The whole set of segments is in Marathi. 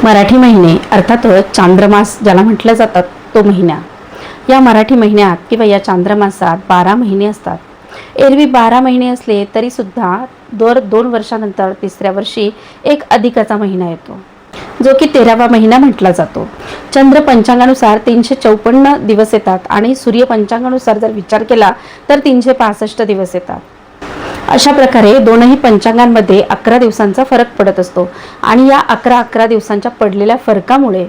मराठी महिने अर्थातच चांद्रमास ज्याला म्हटलं जातात तो महिना. या मराठी महिन्यात किंवा या चांद्रमासात 12 महिने असतात. एरवी 12 महिने असले तरी सुद्धा दर 2 वर्षानंतर तिसऱ्या वर्षी एक अधिकाचा महिना येतो, जो की 13वा महिना म्हटला जातो. चंद्र पंचांगानुसार 354 दिवस येतात आणि सूर्य पंचांगानुसार जर विचार केला तर 365 दिवस येतात. अशा प्रकारे दोनही पंचांगांमध्ये 11 दिवसांचा फरक पडत असतो आणि या 11 दिवसांच्या पडलेल्या फरकामुळे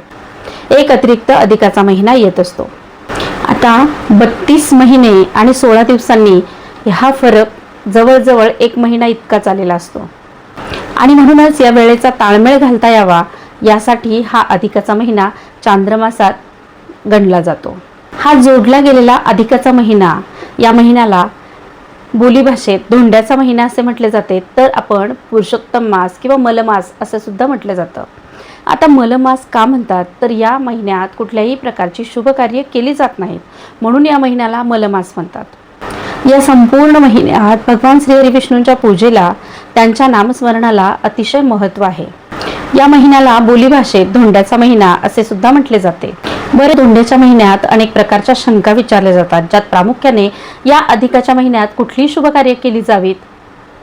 एक अतिरिक्त अधिकाचा महिना येत असतो. आता 32 महिने आणि 16 दिवसांनी हा फरक जवळजवळ 1 महिना इतका चाललेला असतो आणि म्हणूनच या वेळेचा ताळमेळ घालता यावा यासाठी हा अधिकाचा महिना चांद्रमासात गणला जातो. हा जोडला गेलेला अधिकाचा महिना, या महिन्याला बोलीभाषेत धोंड्याचा महिना असे म्हटले जाते, तर आपण पुरुषोत्तम मास किंवा मलमास असं सुद्धा म्हटलं जातं. आता मलमास का म्हणतात तर या महिन्यात कुठल्याही प्रकारची शुभ कार्य केली जात नाहीत, म्हणून या महिन्याला मलमास म्हणतात. या संपूर्ण महिन्यात भगवान श्री हरी विष्णूंच्या पूजेला, त्यांच्या नामस्मरणाला अतिशय महत्त्व आहे. या महिन्याला बोलीभाषेत धोंड्याचा महिना असे सुद्धा म्हटले जाते. बरं, धोंड्याच्या महिन्यात अनेक प्रकारच्या शंका विचारल्या जातात, ज्यात प्रामुख्याने या अधिकाच्या महिन्यात कुठली शुभ कार्य केली जावीत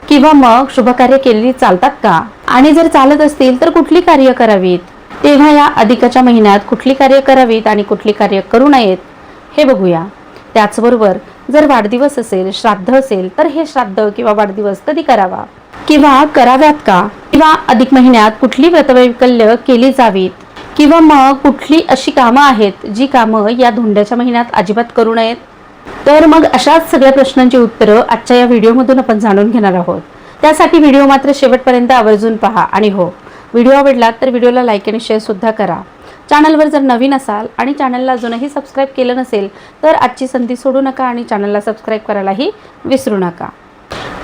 किंवा मग शुभ कार्य केलेली चालतात का, आणि जर चालत असतील तर कुठली कार्य करावीत, तेव्हा या अधिकाच्या महिन्यात कुठली कार्य करावीत आणि कुठली कार्य करू नयेत हे बघूया. त्याचबरोबर जर वाढदिवस असेल, श्राद्ध असेल तर हे श्राद्ध किंवा वाढदिवस कधी करावा किंवा कराव्यात का, किंवा अधिक महिन्यात कुठली व्रतवैकल्य केली जावीत, किंवा मग कुठली अशी कामं आहेत जी कामं या धोंड्याच्या महिन्यात अजिबात करू नयेत. तर मग अशाच सगळ्या प्रश्नांची उत्तरं आजच्या या व्हिडिओमधून आपण जाणून घेणार आहोत. त्यासाठी व्हिडिओ मात्र शेवटपर्यंत आवर्जून पहा. आणि हो, व्हिडिओ आवडला तर व्हिडिओला लाईक आणि शेअर सुद्धा करा. चॅनलवर जर नवीन असाल आणि चॅनलला अजूनही सबस्क्राईब केलं नसेल तर आजची संधी सोडू नका आणि चॅनलला सबस्क्राईब करायलाही विसरू नका.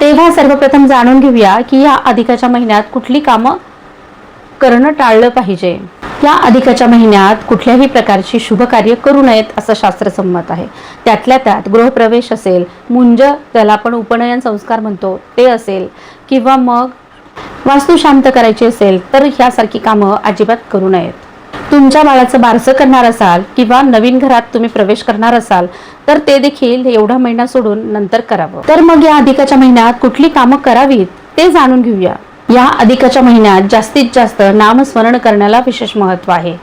तेव्हा सर्वप्रथम जाणून घेऊया की या अधिकाच्या महिन्यात कुठली कामं करणं टाळलं पाहिजे. या अधिकाच्या महिन्यात कुठल्याही प्रकारची शुभ कार्य करू नयेत असं शास्त्रसंमत आहे. त्यातल्या त्यात गृहप्रवेश असेल, मुंज ज्याला आपण उपनयन संस्कार म्हणतो ते असेल, किंवा मग वास्तू शांत करायची असेल तर ह्यासारखी कामं अजिबात करू नयेत. तुमच्या बाळाचं बारसं करणार असाल किंवा नवीन घरात तुम्ही प्रवेश करणार असाल तर ते देखील एवढा महिना सोडून नंतर करावं. तर मग या अधिकाच्या महिन्यात कुठली कामं करावीत ते जाणून घेऊया. या अधिकाच्या महिन्यात जास्तीत जास्त नामस्मरण करण्याला विशेष महत्त्व आहे.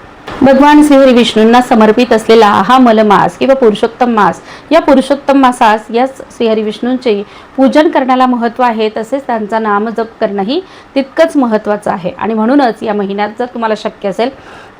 भगवान श्री हरी विष्णूंना समर्पित असलेला हा मलमास किंवा पुरुषोत्तम मास, या पुरुषोत्तम मासास याच श्री हरी विष्णूंचे पूजन करण्याला महत्त्व आहे. तसेच त्यांचा नामजप करणंही तितकंच महत्त्वाचं आहे. आणि म्हणूनच या महिन्यात जर तुम्हाला शक्य असेल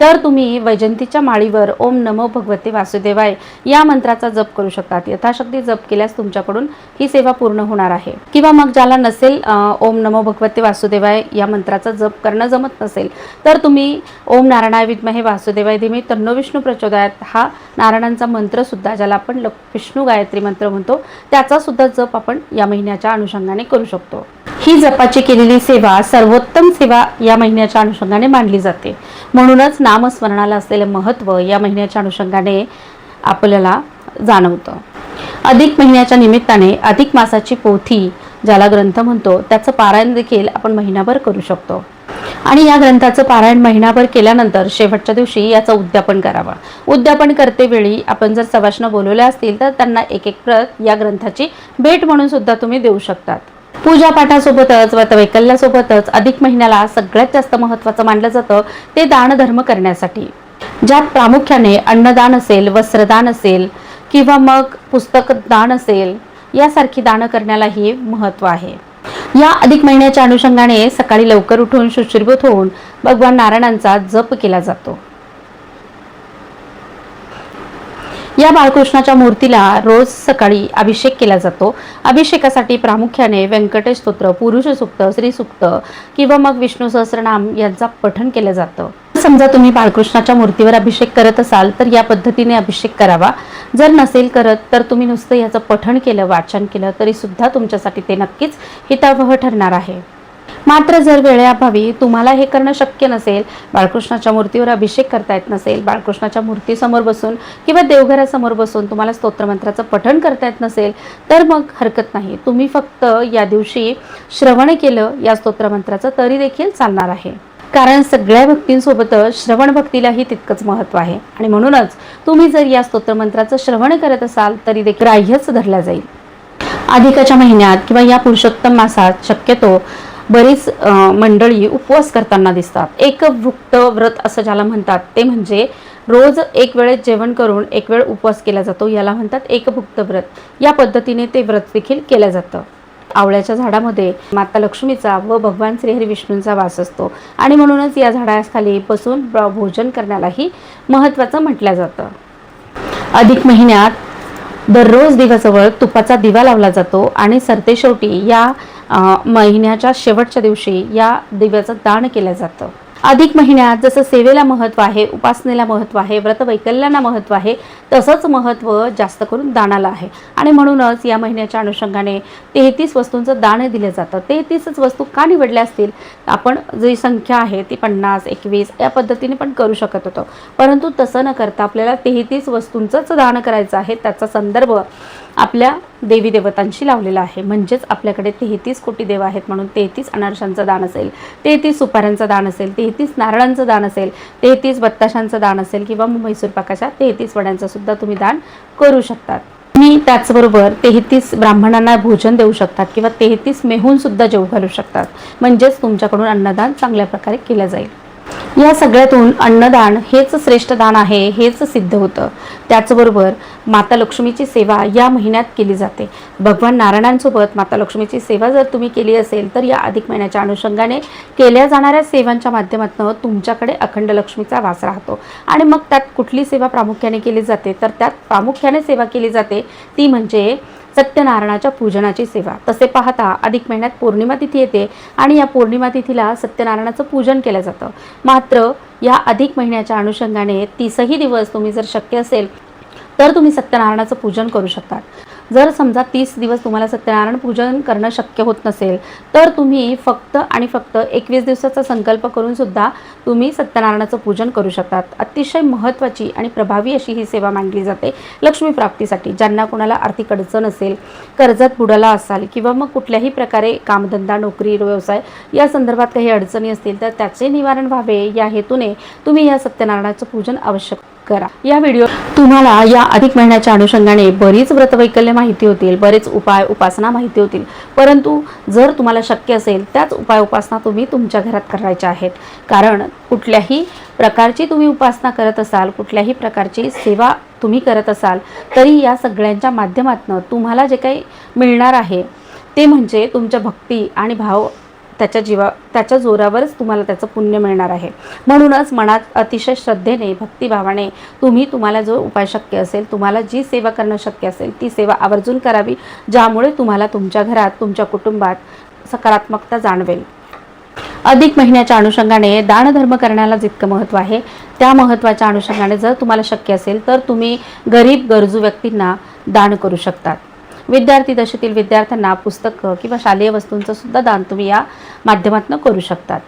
तर तुम्ही वैजंतीच्या माळीवर ओम नमो भगवते वासुदेवाय या मंत्राचा जप करू शकतात. यथाशक्ती जप केल्यास तुमच्याकडून ही सेवा पूर्ण होणार आहे. किंवा मग ज्याला नसेल ओम नमो भगवते वासुदेवाय या मंत्राचा जप करणं जमत नसेल तर तुम्ही ओम नारायणाय विद्महे वासुदेवाय धीमहि तन्नो विष्णू प्रचोदयात हा नारायणांचा मंत्र सुद्धा, ज्याला आपण विष्णू गायत्री मंत्र म्हणतो, त्याचा सुद्धा जप आपण या महिन्याच्या अनुषंगाने करू शकतो. ही जपाची केलेली सेवा सर्वोत्तम सेवा या महिन्याच्या अनुषंगाने मानली जाते. म्हणूनच नामस्मरणाला असलेले महत्त्व या महिन्याच्या अनुषंगाने आपल्याला जाणवतं. अधिक महिन्याच्या निमित्ताने अधिक मासाची पोथी ज्याला ग्रंथ म्हणतो त्याचं पारायण देखील आपण महिनाभर करू शकतो. आणि या ग्रंथाचं पारायण महिनाभर केल्यानंतर शेवटच्या दिवशी याचं उद्यापन करावं. उद्यापन करतेवेळी आपण जर सवाष्ण बोलवल्या असतील तर त्यांना एक प्रत या ग्रंथाची भेट म्हणून सुद्धा तुम्ही देऊ शकतात. पूजापाठासोबतच व्रतवैकल्यासोबतच अधिक महिन्याला सगळ्यात जास्त महत्त्वाचं मानलं जातं ते दानधर्म करण्यासाठी, ज्यात प्रामुख्याने अन्नदान असेल, वस्त्रदान असेल, किंवा मग पुस्तक दान असेल, यासारखी दानं करण्यालाही महत्त्व आहे. या अधिक महिन्याच्या अनुषंगाने सकाळी लवकर उठून शुचिर्भूत होऊन भगवान नारायणांचा जप केला जातो. या बाळकृष्णाच्या मूर्तीला रोज सकाळी अभिषेक केला जातो. अभिषेकासाठी प्रामुख्याने व्यंकटेश स्तोत्र, पुरुष सूक्त, श्री सूक्त किंवा मग विष्णू सहस्रनाम यांचा पठण केलं जातं. समजा तुम्ही बाळकृष्णाच्या मूर्तीवर अभिषेक करत असाल तर या पद्धतीने अभिषेक करावा. जर नसेल करत तर तुम्ही नुसतं याचं पठण केलं, वाचन केलं तरी सुद्धा तुमच्यासाठी ते नक्कीच हितावह ठरणार आहे. मात्र जर वेळेअभावी तुम्हाला हे करणं शक्य नसेल, बाळकृष्णाच्या मूर्तीवर अभिषेक करता येत नसेल, बाळकृष्णाच्या मूर्तीसमोर बसून किंवा देवघरासमोर बसून तुम्हाला स्तोत्रमंत्राचं पठण करता येत नसेल तर मग हरकत नाही. तुम्ही फक्त या दिवशी श्रवण केलं या स्तोत्रमंत्राचं तरी देखील चालणार आहे. कारण सगळ्या भक्तींसोबतच श्रवण भक्तीलाही तितकंच महत्त्व आहे आणि म्हणूनच तुम्ही जर या स्तोत्रमंत्राचं श्रवण करत असाल तरी ते ग्राह्यच धरला जाईल. अधिकाच्या महिन्यात किंवा या पुरुषोत्तम मासात शक्यतो बरीच मंडळी उपवास करताना दिसतात. एकभुक्त व्रत असं ज्याला म्हणतात, ते म्हणजे रोज एक वेळेस जेवण करून एक वेळ उपवास केला जातो, याला म्हणतात एकभुक्त व्रत. या पद्धतीने ते व्रत देखील केलं जातं. आवळ्याच्या झाडामध्ये माता लक्ष्मीचा व भगवान श्रीहरी विष्णूंचा वास असतो आणि म्हणूनच या झाडाखाली बसून भोजन करण्यालाही महत्त्वाचं म्हटलं जातं. अधिक महिन्यात दररोज दिवसाजवळ तुपाचा दिवा लावला जातो आणि सरतेशेवटी या महिन्याच्या शेवटच्या दिवशी या दिव्याचं दान केलं जातं. अधिक महिन्यात जसं सेवेला महत्त्व आहे, उपासनेला महत्त्व आहे, व्रतवैकल्यांना महत्त्व आहे, तसंच महत्त्व जास्त करून दानाला आहे आणि म्हणूनच या महिन्याच्या अनुषंगाने 33 वस्तूंचं दान दिलं जातं. 33च वस्तू का निवडल्या असतील? आपण जी संख्या आहे ती 50, 21 या पद्धतीने पण करू शकत होतो, परंतु तसं न करता आपल्याला 33 वस्तूंचंच दान करायचं आहे. त्याचा संदर्भ आपल्या देवी देवतांशी लावलेला आहे. म्हणजेच आपल्याकडे 33 कोटी देव आहेत म्हणून 33 अनारशांचं दान असेल, 33 सुपाऱ्यांचं दान असेल, 33 नारळांचं दान असेल, 33 बत्ताशांचं दान असेल किंवा म्हैसूर पाकाच्या 33 वड्यांचं सुद्धा तुम्ही दान करू शकतात. तुम्ही त्याचबरोबर 33 ब्राह्मणांना भोजन देऊ शकतात किंवा 33 मेहून सुद्धा जेवू घालू शकतात. म्हणजेच तुमच्याकडून अन्नदान चांगल्या प्रकारे केलं जाईल. या सगळ्यातून अन्नदान हेच श्रेष्ठ दान आहे हेच सिद्ध होतं. त्याचबरोबर माता लक्ष्मीची सेवा या महिन्यात केली जाते. भगवान नारायणांसोबत माता लक्ष्मीची सेवा जर तुम्ही केली असेल तर या अधिक महिन्याच्या अनुषंगाने केल्या जाणाऱ्या सेवांच्या माध्यमातून तुमच्याकडे अखंड लक्ष्मीचा वास राहतो. आणि मग त्यात कुठली सेवा प्रामुख्याने केली जाते तर त्यात प्रामुख्याने सेवा केली जाते ती म्हणजे सत्यनारायणाच्या पूजनाची सेवा. तसे पाहता अधिक महिन्यात पौर्णिमा तिथी येते आणि या पौर्णिमा तिथीला सत्यनारायणाचं पूजन केलं जातं. मात्र या अधिक महिन्याच्या अनुषंगाने 30ही दिवस तुम्ही जर शक्य असेल तर तुम्ही सत्यनारायणाचं पूजन करू शकता. जर समजा 30 दिवस तुम्हाला सत्यनारायण पूजन करणं शक्य होत नसेल तर तुम्ही फक्त आणि फक्त 21 दिवसाचा संकल्प करून सुद्धा तुम्ही सत्यनारायणाचं पूजन करू शकतात. अतिशय महत्त्वाची आणि प्रभावी अशी ही सेवा मानली जाते लक्ष्मी प्राप्तीसाठी. ज्यांना कोणाला आर्थिक अडचण असेल, कर्जात बुडाला असाल किंवा मग कुठल्याही प्रकारे कामधंदा, नोकरी, व्यवसाय या संदर्भात काही अडचणी असतील तर त्याचे निवारण व्हावे या हेतूने तुम्ही या सत्यनारायणाचं पूजन आवश्यक करा. या व्हिडिओ तुम्हाला या अधिक महिन्याच्या अनुषंगाने बरीच व्रतवैकल्य माहिती होतील, बरेच उपाय उपासना माहिती होतील, परंतु जर तुम्हाला शक्य असेल त्याच उपाय उपासना तुम्ही तुमच्या घरात करायच्या आहेत. कारण कुठल्याही प्रकारची तुम्ही उपासना करत असाल, कुठल्याही प्रकारची सेवा तुम्ही करत असाल तरी या सगळ्यांच्या माध्यमातून तुम्हाला जे काही मिळणार आहे ते म्हणजे तुमच्या भक्ती आणि भाव त्याच्या जोरावरच तुम्हाला त्याचं पुण्य मिळणार आहे. म्हणूनच मनात अतिशय श्रद्धेने, भक्तिभावाने तुम्हाला जो उपाय शक्य असेल, तुम्हाला जी सेवा करणं शक्य असेल ती सेवा आवर्जून करावी, ज्यामुळे तुम्हाला तुमच्या घरात, तुमच्या कुटुंबात सकारात्मकता जाणवेल. अधिक महिन्याच्या अनुषंगाने दानधर्म करण्याला जितकं महत्त्व आहे त्या महत्त्वाच्या अनुषंगाने जर तुम्हाला शक्य असेल तर तुम्ही गरीब गरजू व्यक्तींना दान करू शकतात. विद्यार्थी दशेतील विद्यार्थ्यांना पुस्तकं किंवा शालेय वस्तूंचं सुद्धा दान तुम्ही या माध्यमातून करू शकतात.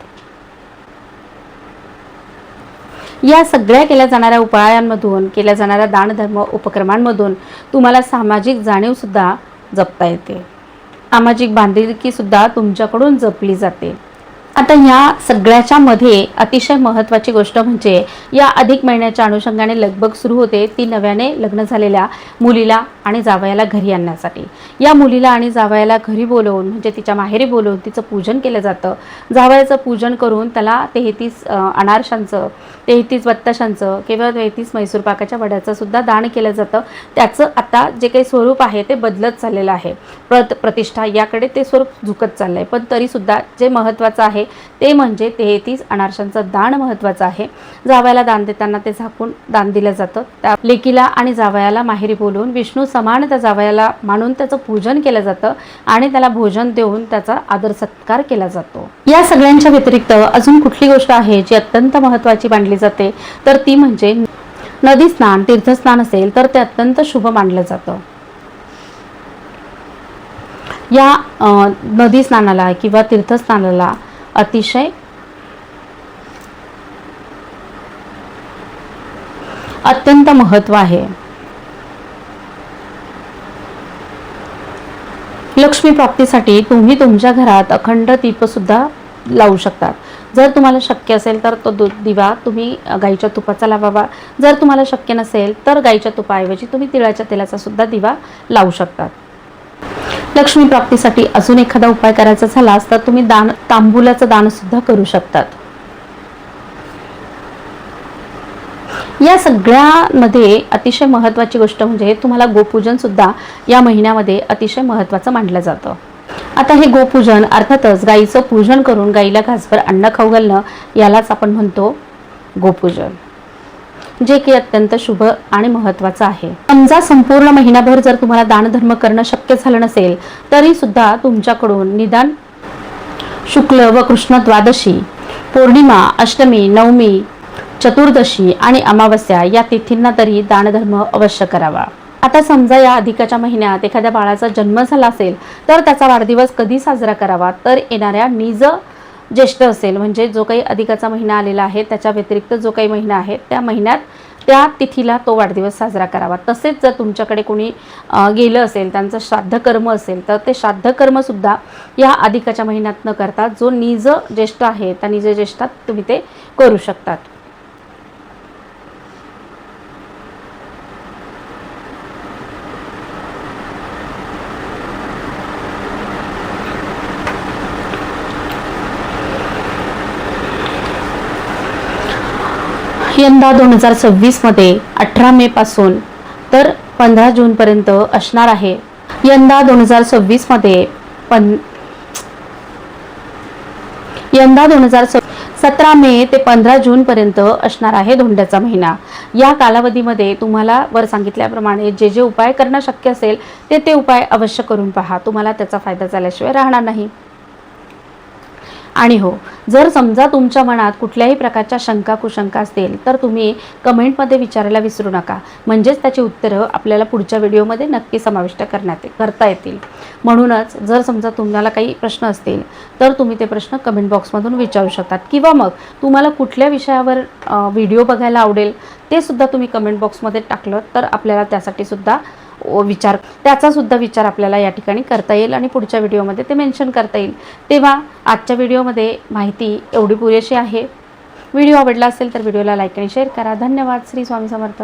या सगळ्या केल्या जाणाऱ्या उपायांमधून, केल्या जाणाऱ्या दानधर्म उपक्रमांमधून तुम्हाला सामाजिक जाणीव सुद्धा जपता येते. सामाजिक बांधिलकी सुद्धा तुमच्याकडून जपली जाते. आता ह्या सगळ्याच्या मध्ये अतिशय महत्त्वाची गोष्ट म्हणजे या अधिक महिन्याच्या अनुषंगाने लगबग सुरू होते ती नव्याने लग्न झालेल्या मुलीला आणि जावयाला घरी आणण्यासाठी. या मुलीला आणि जावयाला घरी बोलवून म्हणजे तिच्या माहेरी बोलवून तिचं पूजन केलं जातं. जावयाचं पूजन करून त्याला 33 अनारशांचं, 33 बत्ताशांचं किंवा 33 म्हैसूर पाकाच्या वड्याचं सुद्धा दान केलं जातं. त्याचं आता जे काही स्वरूप आहे ते बदलत चाललेलं आहे. प्रतिष्ठा याकडे ते स्वरूप झुकत चाललं आहे. पण तरीसुद्धा जे महत्त्वाचं आहे ते म्हणजे 33 अनारशांचं दान महत्त्वाचं आहे. जावयाला दान देताना ते झाकून दान दिलं जातं. त्या लेकीला आणि जावयाला माहेरी बोलवून विष्णू समान त्या जावयाला मानून त्याचं पूजन केलं जातं आणि त्याला भोजन देऊन त्याचा आदर सत्कार केला जातो. या सगळ्यांच्या व्यतिरिक्त अजून कुठली गोष्ट आहे जी अत्यंत महत्त्वाची मानली जाते तर ती म्हणजे नदी स्नान, तीर्थस्नान असेल तर ते अत्यंत शुभ मानलं जातं. या नदी स्नानाला किंवा तीर्थस्नानाला अतिशय अत्यंत महत्त्व आहे. लक्ष्मी प्राप्तीसाठी तुम्ही तुमच्या घरात अखंड दीप सुद्धा लावू शकतात. जर तुम्हाला शक्य असेल तर तो दिवा तुम्ही गाईच्या तुपाचा लावावा. जर तुम्हाला शक्य नसेल तर गाईच्या तुपाऐवजी तुम्ही तिळाच्या तेलाचा सुद्धा दिवा लावू शकतात. लक्ष्मी प्राप्तीसाठी अजून एखादा उपाय करायचा झालास तर तुम्ही तांबूलाचं दान सुद्धा करू शकतात. या सगळ्यामध्ये अतिशय महत्त्वाची गोष्ट म्हणजे तुम्हाला गोपूजन सुद्धा या महिन्यामध्ये अतिशय महत्त्वाचं मानलं जातं. आता हे गोपूजन अर्थातच गाईचं पूजन करून गाईला घासभर अन्न खाऊ घालणं यालाच आपण म्हणतो गोपूजन, जे की अत्यंत शुभ आणि महत्त्वाचं आहे. समजा संपूर्ण महिनाभर जर तुम्हाला दानधर्म करणं शक्य झालं नसेल तरी सुद्धा तुमच्याकडून निदान शुक्ल व कृष्ण द्वादशी, पौर्णिमा, अष्टमी, नवमी, चतुर्दशी आणि अमावस्या या तिथींना तरी दानधर्म अवश्य करावा. आता समजा या अधिकाच्या महिन्यात एखाद्या बाळाचा जन्म झाला असेल तर त्याचा वाढदिवस कधी साजरा करावा, तर येणाऱ्या निज ज्येष्ठ असेल म्हणजे जो काही अधिकाचा महिना आलेला आहे त्याच्या व्यतिरिक्त जो काही महिना आहे त्या महिन्यात त्या तिथीला तो वाढदिवस साजरा करावा. तसेच जर तुमच्याकडे कोणी गेलं असेल, त्यांचं श्राद्ध कर्म असेल तर ते श्राद्ध कर्म सुद्धा या अधिकाच्या महिन्यात न करता जो निज ज्येष्ठ आहे त्या निज ज्येष्ठात तुम्ही ते करू शकतात. यंदा 2026 मध्ये 18 मे पासून तर 15 जून पर्यंत असणार आहे. यंदा 2026 मध्ये 17 मे ते 15 जून पर्यंत असणार आहे धोंड्याचा महिना. या कालावधीमध्ये तुम्हाला वर सांगितल्याप्रमाणे जे जे उपाय करणं शक्य असेल ते उपाय अवश्य करून पहा. तुम्हाला त्याचा फायदा झाल्याशिवाय राहणार नाही. आणि हो, जर समजा तुमच्या मनात कुठल्याही प्रकारच्या शंका कुशंका असतील तर तुम्ही कमेंटमध्ये विचारायला विसरू नका. म्हणजेच त्याची उत्तरं आपल्याला पुढच्या व्हिडिओमध्ये नक्की समाविष्ट करता येतील. म्हणूनच जर समजा तुम्हाला काही प्रश्न असतील तर तुम्ही ते प्रश्न कमेंट बॉक्समधून विचारू शकतात किंवा मग तुम्हाला कुठल्या विषयावर व्हिडिओ बघायला आवडेल ते सुद्धा तुम्ही कमेंट बॉक्समध्ये टाकलं तर आपल्याला त्याचा सुद्धा विचार आपल्याला या ठिकाणी करता येईल आणि पुढच्या व्हिडिओमध्ये ते मेन्शन करता येईल. तेव्हा आजच्या व्हिडिओमध्ये माहिती एवढी पुरेशी आहे. व्हिडिओ आवडला असेल तर व्हिडिओला लाईक आणि शेअर करा. धन्यवाद. श्री स्वामी समर्थ.